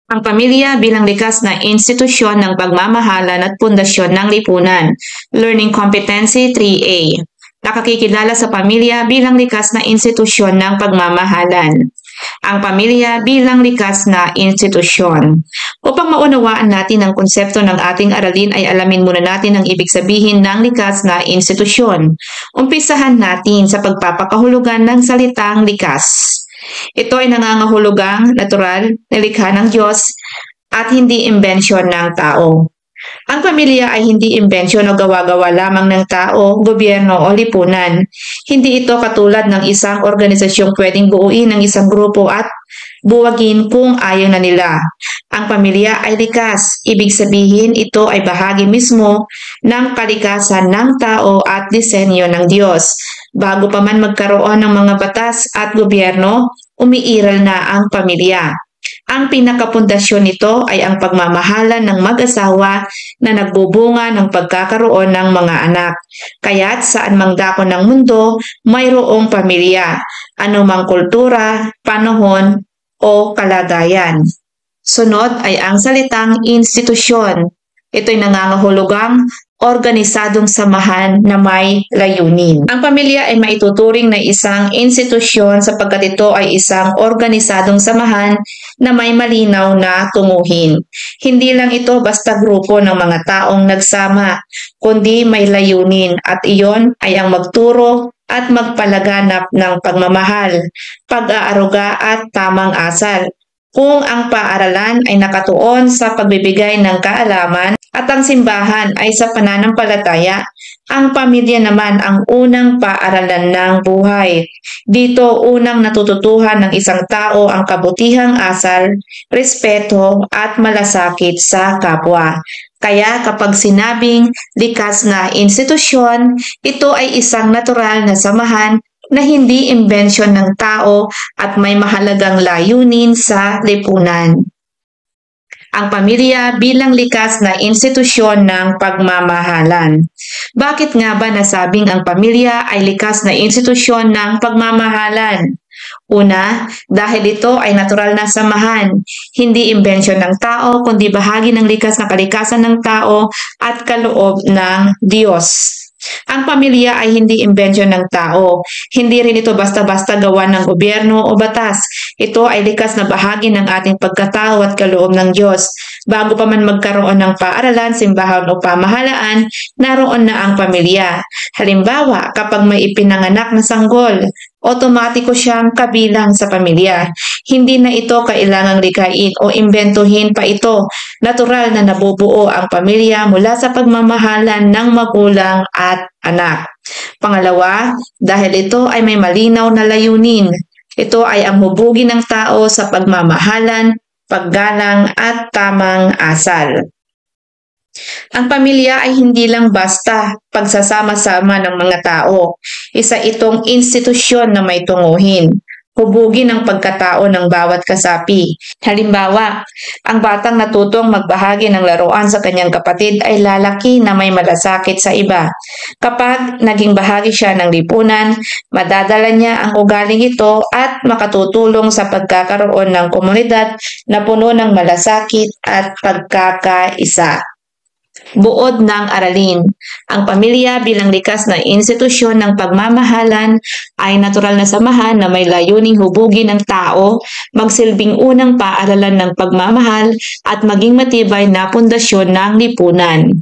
Ang pamilya bilang likas na institusyon ng pagmamahalan at pundasyon ng lipunan. Learning Competency 3A. Nakakikilala sa pamilya bilang likas na institusyon ng pagmamahalan. Ang pamilya bilang likas na institusyon. Upang maunawaan natin ang konsepto ng ating aralin ay alamin muna natin ang ibig sabihin ng likas na institusyon. Umpisahan natin sa pagpapakahulugan ng salitang likas. Ito ay nangangahulugang natural na likha ng Diyos at hindi imbensyon ng tao. Ang pamilya ay hindi imbensyon o gawa-gawa lamang ng tao, gobyerno o lipunan. Hindi ito katulad ng isang organisasyong pwedeng buuin ng isang grupo at buwagin kung ayaw na nila. Ang pamilya ay likas. Ibig sabihin ito ay bahagi mismo ng kalikasan ng tao at disenyo ng Diyos. Bago pa man magkaroon ng mga batas at gobyerno, umiiral na ang pamilya. Ang pinakapundasyon nito ay ang pagmamahalan ng mag-asawa na nagbubunga ng pagkakaroon ng mga anak. Kaya't saan mang dako ng mundo, mayroong pamilya, anumang kultura, panahon o kalagayan. Sunod ay ang salitang institusyon. Ito'y nangangahulugang organisadong samahan na may layunin. Ang pamilya ay maituturing na isang institusyon sapagkat ito ay isang organisadong samahan na may malinaw na tunguhin. Hindi lang ito basta grupo ng mga taong nagsama, kundi may layunin at iyon ay ang magturo at magpalaganap ng pagmamahal, pag-aaruga at tamang asal. Kung ang paaralan ay nakatuon sa pagbibigay ng kaalaman at ang simbahan ay sa pananampalataya, ang pamilya naman ang unang paaralan ng buhay. Dito unang natututuhan ng isang tao ang kabutihang asal, respeto at malasakit sa kapwa. Kaya kapag sinabing likas na institusyon, ito ay isang natural na samahan na hindi imbensyon ng tao at may mahalagang layunin sa lipunan. Ang pamilya bilang likas na institusyon ng pagmamahalan. Bakit nga ba nasabing ang pamilya ay likas na institusyon ng pagmamahalan? Una, dahil ito ay natural na samahan, hindi imbensyon ng tao kundi bahagi ng likas na kalikasan ng tao at kaloob ng Diyos. Ang pamilya ay hindi imbensyon ng tao. Hindi rin ito basta-basta gawa ng gobyerno o batas. Ito ay likas na bahagi ng ating pagkatao at kaloob ng Diyos. Bago pa man magkaroon ng paaralan, simbahan o pamahalaan, naroon na ang pamilya. Halimbawa, kapag may ipinanganak na sanggol, otomatiko siyang kabilang sa pamilya. Hindi na ito kailangang likhain o imbentuhin pa ito. Natural na nabubuo ang pamilya mula sa pagmamahalan ng magulang at anak. Pangalawa, dahil ito ay may malinaw na layunin. Ito ay ang hubugin ng tao sa pagmamahalan, paggalang at tamang asal. Ang pamilya ay hindi lang basta pagsasama-sama ng mga tao. Isa itong institusyon na may tunguhin. Hubugin ang pagkatao ng bawat kasapi. Halimbawa, ang batang natutong magbahagi ng laruan sa kanyang kapatid ay lalaki na may malasakit sa iba. Kapag naging bahagi siya ng lipunan, madadala niya ang ugaling ito at makatutulong sa pagkakaroon ng komunidad na puno ng malasakit at pagkakaisa. Buod ng aralin. Ang pamilya bilang likas na institusyon ng pagmamahalan ay natural na samahan na may layuning hubugin ng tao, magsilbing unang paaralan ng pagmamahal at maging matibay na pundasyon ng lipunan.